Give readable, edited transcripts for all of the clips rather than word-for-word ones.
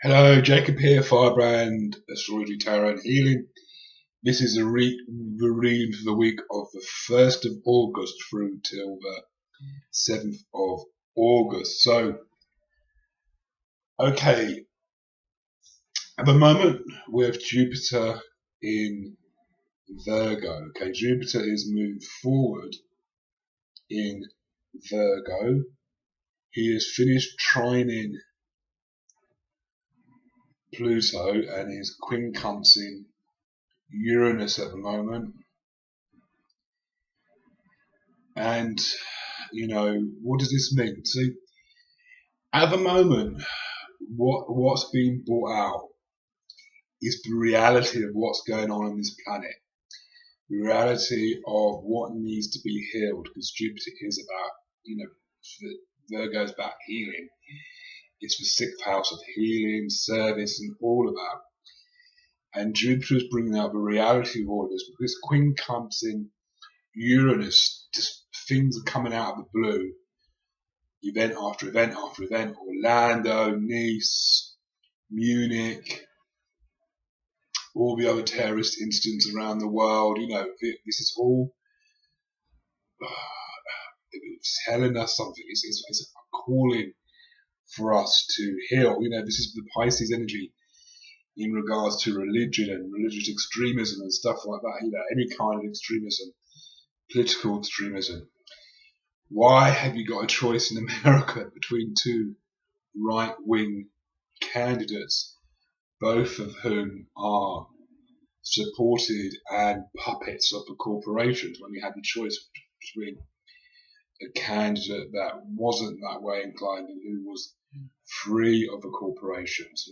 Hello, Jacob here, Firebrand, Astrology, Tarot and Healing. This is the reading for the week of the 1st of August through till the 7th of August. So, okay, at the moment we have Jupiter in Virgo. Okay, Jupiter is moving forward in Virgo. He has finished trining Pluto and is quincunxing Uranus at the moment. And, what does this mean? See, at the moment, what's being brought out is the reality of what's going on this planet. The reality of what needs to be healed, because Jupiter is about, Virgo's about healing. It's the sixth house of healing, service, and all of that. And Jupiter is bringing out the reality of all of this because quincunxing Uranus, just things are coming out of the blue. Event after event after event. Orlando, Nice, Munich, all the other terrorist incidents around the world. This is all telling us something. It's a calling for us to heal. This is the Pisces energy in regards to religion and religious extremism and stuff like that. Any kind of extremism, political extremism. Why have you got a choice in America between two right-wing candidates, both of whom are supported and puppets of the corporations, when you had the choice between a candidate that wasn't that way inclined and who was free of the corporations?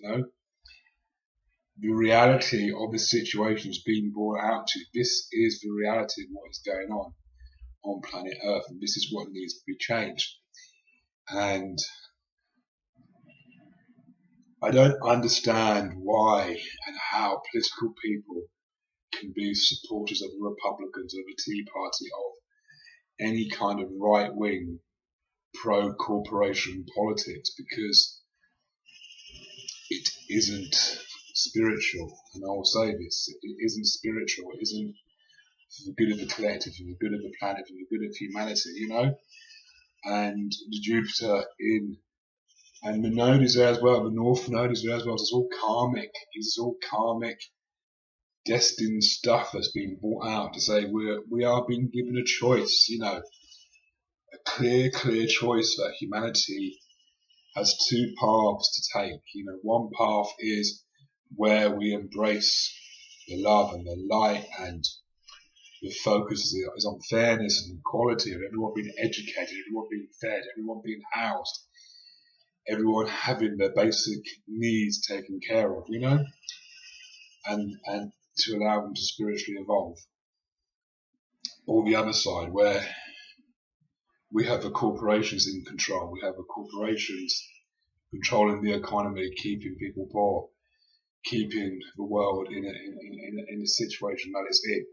The reality of the situation is being brought out to. This is the reality of what is going on planet Earth, and this is what needs to be changed. And I don't understand why and how political people can be supporters of the Republicans, of the Tea Party, of any kind of right-wing pro-corporation politics, because it isn't spiritual. And I will say this, it isn't spiritual, it isn't for the good of the collective, for the good of the planet, for the good of humanity, And the Jupiter and the node is there as well, the North node is there as well. It's all karmic. It's all karmic, destined stuff that's been brought out to say we are being given a choice, a clear choice that humanity has two paths to take. One path is where we embrace the love and the light, and the focus is on fairness and equality of everyone being educated, everyone being fed, everyone being housed, everyone having their basic needs taken care of, and to allow them to spiritually evolve. Or the other side, where we have the corporations in control, we have the corporations controlling the economy, keeping people poor, keeping the world in a situation that it's in,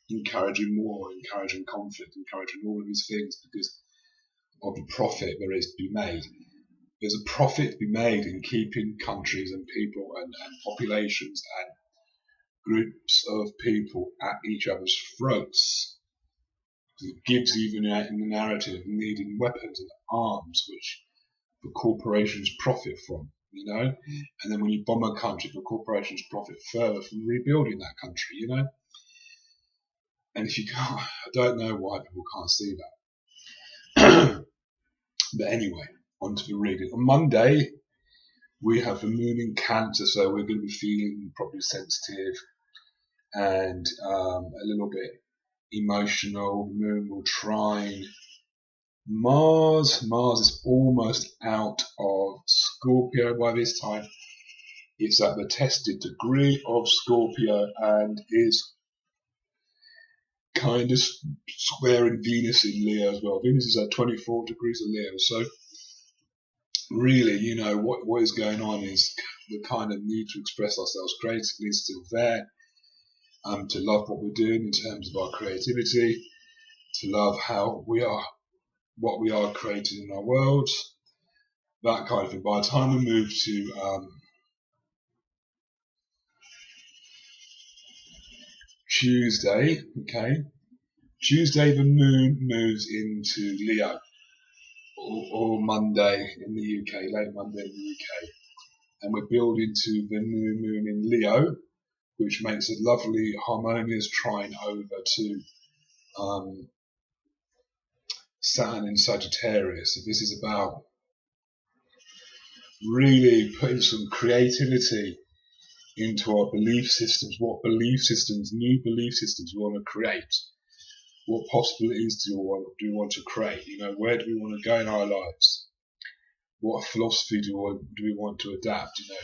encouraging war, encouraging conflict, encouraging all of these things because of the profit there is to be made. There's a profit to be made in keeping countries and people and populations and groups of people at each other's throats. It gives even in the narrative of needing weapons and arms, which the corporations profit from, And then when you bomb a country, the corporations profit further from rebuilding that country, And if you can't, I don't know why people can't see that. But anyway, on to the reading. On Monday, we have the moon in Cancer, so we're going to be feeling probably sensitive and a little bit emotional. The moon will trine Mars. Mars is almost out of Scorpio by this time. It's at the tested degree of Scorpio and is kind of squaring Venus in Leo as well. Venus is at 24 degrees of Leo. So really, what is going on is the kind of need to express ourselves creatively is still there. To love what we're doing in terms of our creativity, to love how we are, what we are creating in our world, that kind of thing. By the time we move to Tuesday, okay, Tuesday the moon moves into Leo, or Monday in the UK, late Monday in the UK, and we're building to the new moon in Leo, which makes a lovely harmonious trine over to Saturn in Sagittarius. So this is about really putting some creativity into our belief systems. What belief systems, new belief systems we want to create? What possibilities do we want to create? You know, where do we want to go in our lives? What philosophy do we want to adapt? You know,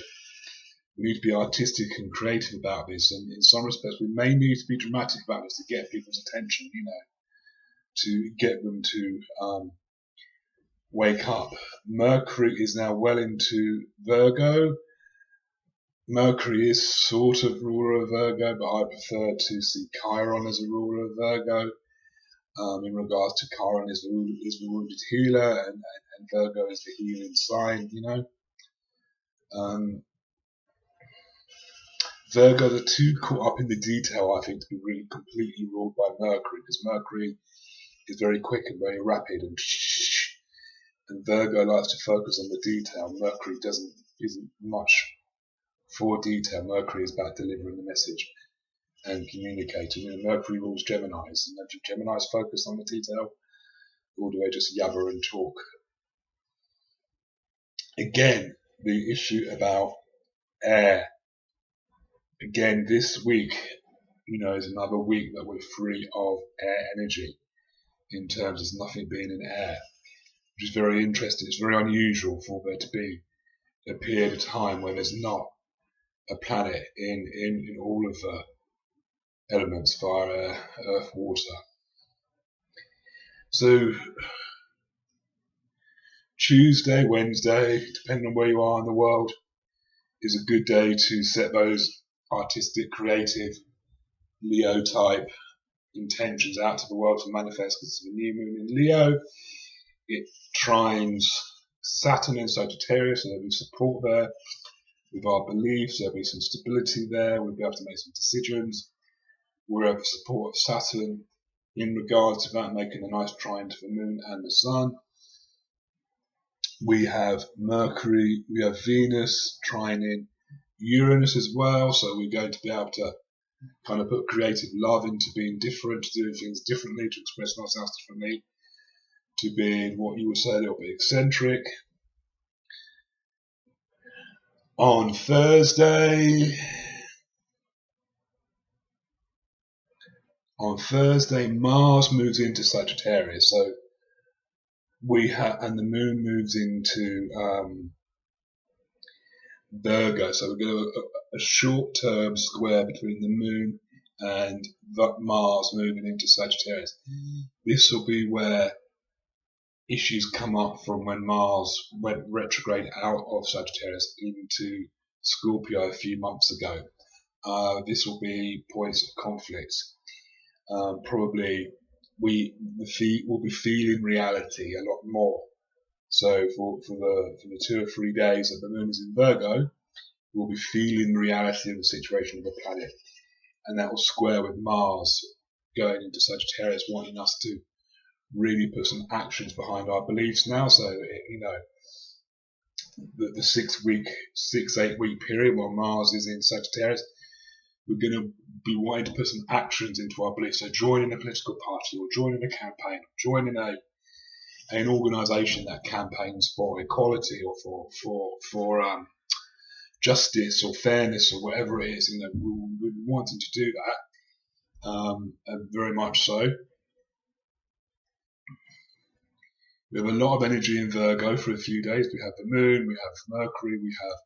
we need to be artistic and creative about this, and in some respects, we may need to be dramatic about this to get people's attention. You know, to get them to wake up. Mercury is now well into Virgo. Mercury is sort of ruler of Virgo, but I prefer to see Chiron as a ruler of Virgo. In regards to Chiron is the wounded healer, and Virgo is the healing sign, you know. Virgo are too caught up in the detail, I think, to be really completely ruled by Mercury, because Mercury is very quick and very rapid, and Virgo likes to focus on the detail. Mercury isn't much for detail. Mercury is about delivering the message and communicating. You know, Mercury rules Geminis, and Geminis focus on the detail, or do they just yabber and talk? Again, the issue about air. Again, this week, you know, is another week that we're free of air energy, in terms of nothing being in air, which is very interesting. It's very unusual for there to be a period of time where there's not a planet in all of the elements: fire, earth, water. So Tuesday, Wednesday, depending on where you are in the world, is a good day to set those artistic, creative, Leo type intentions out to the world to manifest, because it's the new moon in Leo. It trines Saturn in Sagittarius, so there'll be support there with our beliefs. There'll be some stability there. We'll be able to make some decisions. We'll have the support of Saturn in regards to that, making a nice trine to the moon and the sun. We have Mercury, we have Venus trining Uranus as well, so we're going to be able to kind of put creative love into being different, to doing things differently, to express ourselves differently, to being what you would say a little bit eccentric. On Thursday, Mars moves into Sagittarius, so and the moon moves into Virgo, so we're going to a short-term square between the moon and Mars moving into Sagittarius. This will be where issues come up from when Mars went retrograde out of Sagittarius into Scorpio a few months ago. This will be points of conflict. Probably we'll be feeling reality a lot more. So for the 2 or 3 days that the moon is in Virgo, we'll be feeling the reality of the situation of the planet, and that will square with Mars going into Sagittarius, wanting us to really put some actions behind our beliefs now. So, you know, the 6-8 week period while Mars is in Sagittarius, we're going to be wanting to put some actions into our beliefs. So joining a political party, or joining a campaign, or joining an organisation that campaigns for equality, or for justice or fairness or whatever it is. You know, we're wanting to do that, very much so. We have a lot of energy in Virgo for a few days. We have the moon, we have Mercury, we have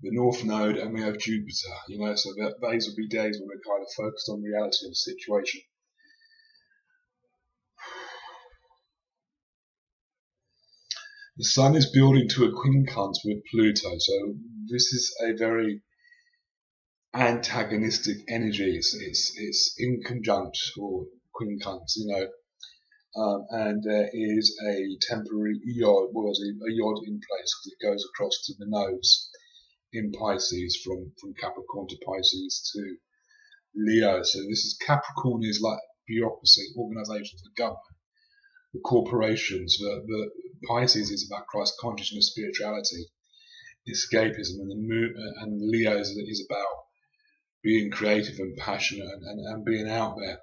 the North Node, and we have Jupiter. You know, so those will be days when we're kind of focused on reality of the situation. The Sun is building to a quincunx with Pluto, so this is a very antagonistic energy. It's in conjunct, or quincunx, you know, and there is a temporary yod, a yod in place, because it goes across to the nodes in Pisces, from Capricorn to Pisces to Leo. So this is Capricorn is like bureaucracy, organisations, the government, the corporations. The Pisces is about Christ consciousness, spirituality, escapism, and Leo is about being creative and passionate and being out there.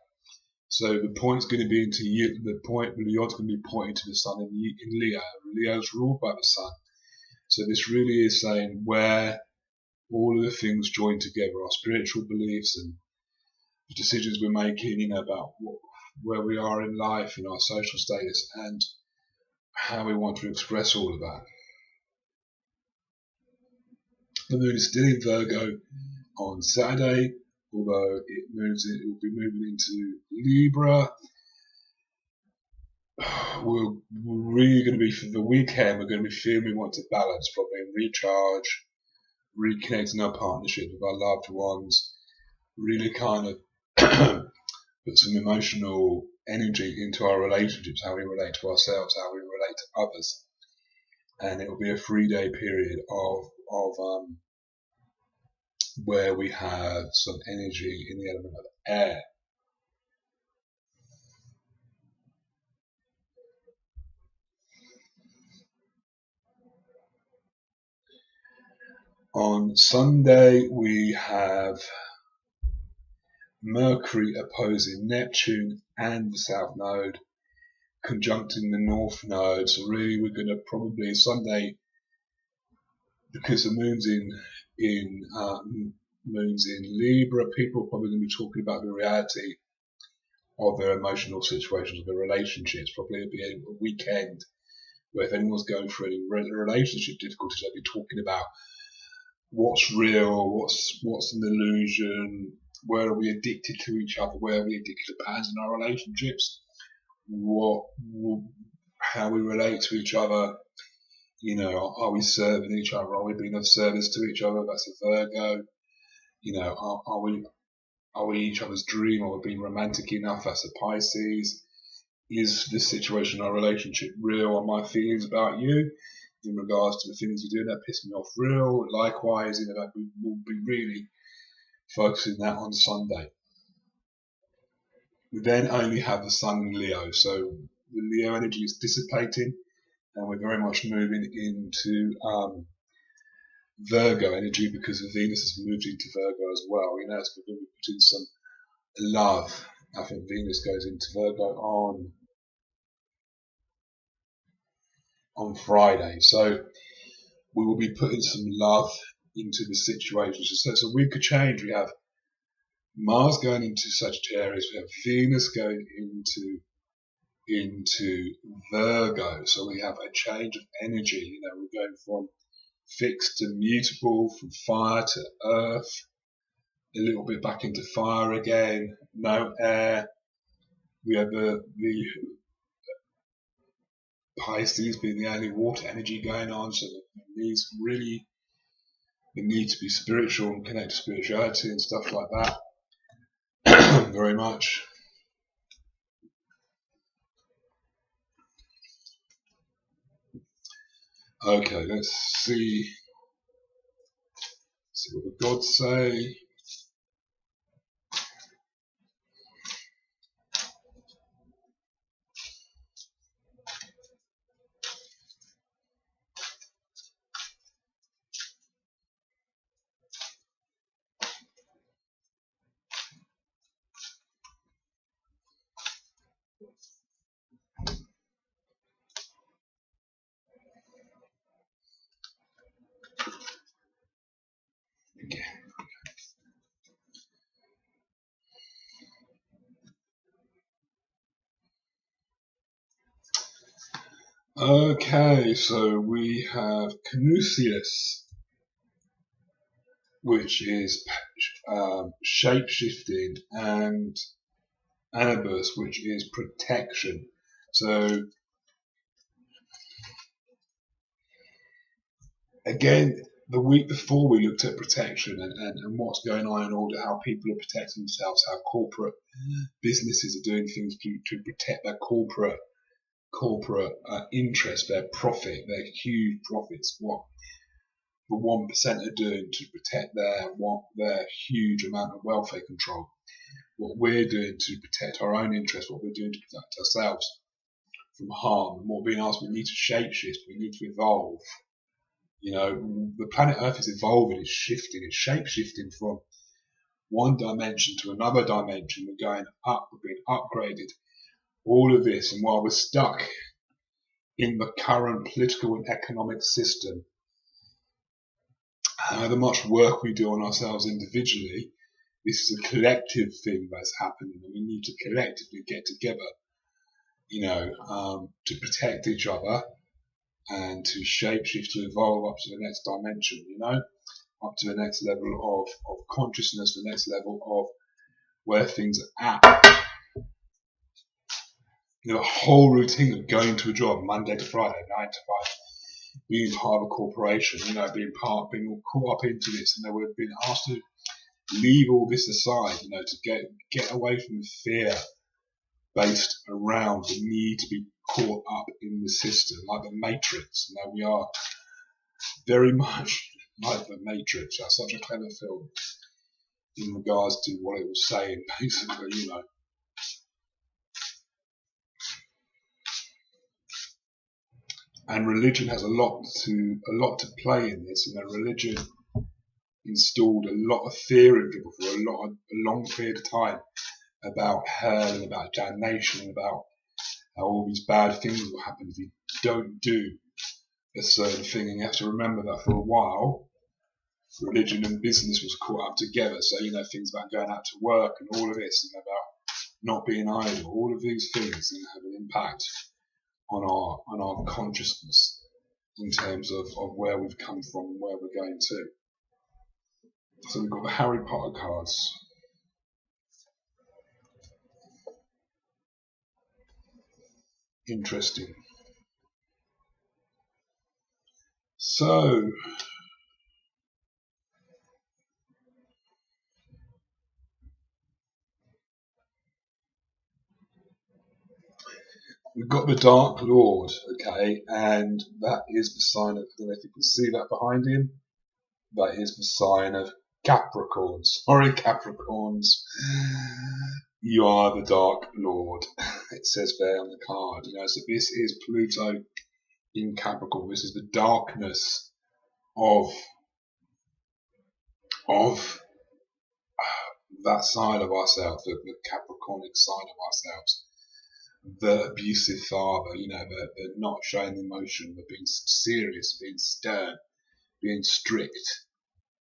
So the point's going to be into you. The point, Leon's going to be pointing to the sun in Leo. Leo's ruled by the sun. So this really is saying where all of the things join together, our spiritual beliefs and the decisions we're making, about where we are in life, our social status, and how we want to express all of that. The moon is still in Virgo on Saturday, although it will be moving into Libra. We're really going to be, for the weekend, we're going to be feeling we want to balance, probably recharge, reconnecting our partnership with our loved ones, really kind of put some emotional energy into our relationships, how we relate to ourselves, how we relate to others. And it will be a 3-day period of where we have some energy in the element of air. On Sunday, we have Mercury opposing Neptune and the South Node, conjuncting the North Node. So really, we're going to probably Sunday, because the moon's in Libra, people are probably going to be talking about the reality of their emotional situations, of their relationships. Probably it'll be a weekend where if anyone's going through any relationship difficulties, they'll be talking about what's real, what's an illusion, where are we addicted to each other, where are we addicted to patterns in our relationships, how we relate to each other, are we serving each other, are we being of service to each other? That's a Virgo. Are we each other's dream, or being romantic enough? That's a Pisces. Is the situation in our relationship real? Are my feelings about you in regards to the things you do that piss me off real? Likewise, we will be really focusing that on Sunday. We then only have the sun in Leo, so the Leo energy is dissipating, and we're very much moving into Virgo energy, because Venus has moved into Virgo as well. It's going to be putting some love. I think Venus goes into Virgo on Friday, so we will be putting some love into the situation. So it's a week of change. We have Mars going into Sagittarius, we have Venus going into Virgo, so we have a change of energy. We're going from fixed to mutable, from fire to earth, a little bit back into fire again, no air. We have the Pisces being the only water energy going on, so these really, the need to be spiritual and connect to spirituality and stuff like that. Very much. Okay, let's see what the gods say. Okay, so we have Canusius, which is shape-shifting, and Anubis, which is protection. So again, the week before we looked at protection and what's going on in order, how people are protecting themselves, how corporate businesses are doing things to protect their corporate interest, their profit, their huge profits, what the 1% are doing to protect their huge amount of wealth they control. what we're doing to protect our own interests, what we're doing to protect ourselves from harm, and what we're being asked, we need to shapeshift, we need to evolve. You know, the planet Earth is evolving, it's shifting, it's shape-shifting from one dimension to another dimension. We're going up, we're being upgraded, all of this, and while we're stuck in the current political and economic system, however much work we do on ourselves individually, this is a collective thing that's happening, and we need to collectively get together, you know, to protect each other and to shapeshift, to evolve up to the next dimension, you know, up to the next level of consciousness, the next level of where things are at. You know, the whole routine of going to a job Monday to Friday, 9 to 5, being part of a corporation, you know, being all caught up into this, and then we've been asked to leave all this aside, you know, to get away from the fear based around the need to be caught up in the system, like the Matrix. You know, we are very much like the Matrix. That's such a clever film in regards to what it was saying, basically, you know. And religion has a lot to play in this. You know, religion installed a lot of fear in people for a long period of time about hell and about damnation and about how all these bad things will happen if you don't do a certain thing. And you have to remember that for a while, religion and business was caught up together. So, you know, things about going out to work and all of this, you know, about not being idle, all of these things, you know, have an impact on our consciousness in terms of where we've come from and where we're going to. So we've got the Harry Potter cards. Interesting. So we've got the Dark Lord, okay, and that is the sign of, I don't know if you can see that behind him, that is the sign of Capricorn. Sorry, Capricorns, you are the Dark Lord. It says there on the card, you know, so this is Pluto in Capricorn. This is the darkness of that side of ourselves, the Capricornic side of ourselves. The abusive father, you know, the not showing emotion, the being serious, being stern, being strict,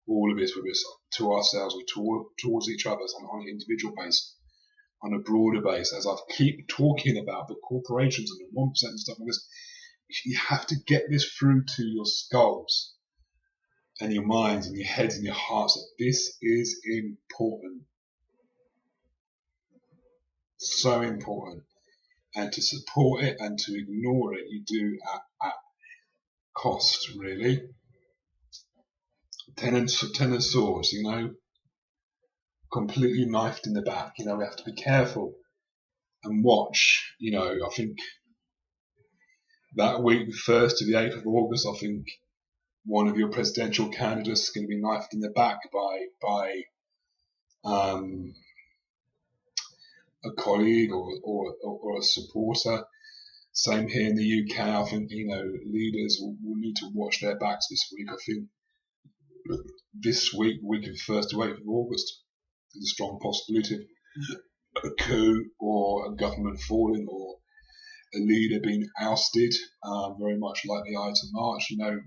all of this with us to ourselves or towards each other on an individual base, on a broader base. As I keep talking about the corporations and the 1% and stuff like this, you have to get this through to your skulls and your minds and your heads and your hearts that this is important. So important. And to support it and to ignore it, you do at cost, really. Ten of Swords, you know, completely knifed in the back. You know, we have to be careful and watch. You know, I think that week, the 1st to the 8th of August, I think one of your presidential candidates is going to be knifed in the back by a colleague or a supporter. Same here in the UK. I think, you know, leaders will need to watch their backs this week. I think this week of 1st to 8th of August, there's a strong possibility of a coup or a government falling or a leader being ousted, very much like the Ides of March, you know,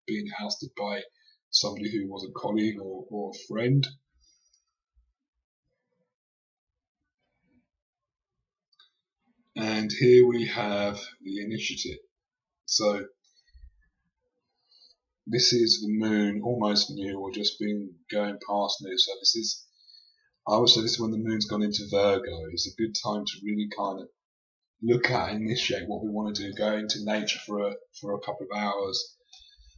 being ousted by somebody who was a colleague or a friend. And here we have the initiative. So this is the moon, almost new, or just been going past new. So this is, I would say this is when the moon's gone into Virgo. It's a good time to really kind of look at and initiate what we want to do. Go into nature for a couple of hours.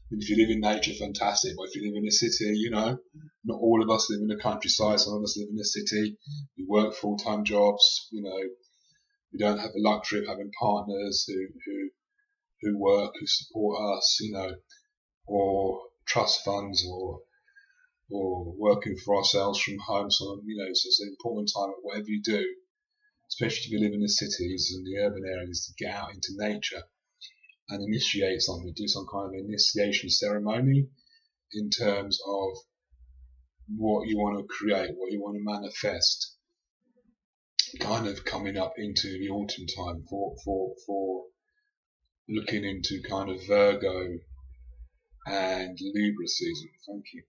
And if you live in nature, fantastic. But if you live in a city, you know, not all of us live in the countryside. Some of us live in a city. We work full-time jobs. You know, we don't have the luxury of having partners who work, who support us, you know, or trust funds or or working for ourselves from home. So, so it's an important time at whatever you do, especially if you live in the cities and the urban areas, to get out into nature and initiate something, do some kind of initiation ceremony in terms of what you want to create, what you want to manifest, kind of coming up into the autumn time for looking into kind of Virgo and Libra season. Thank you.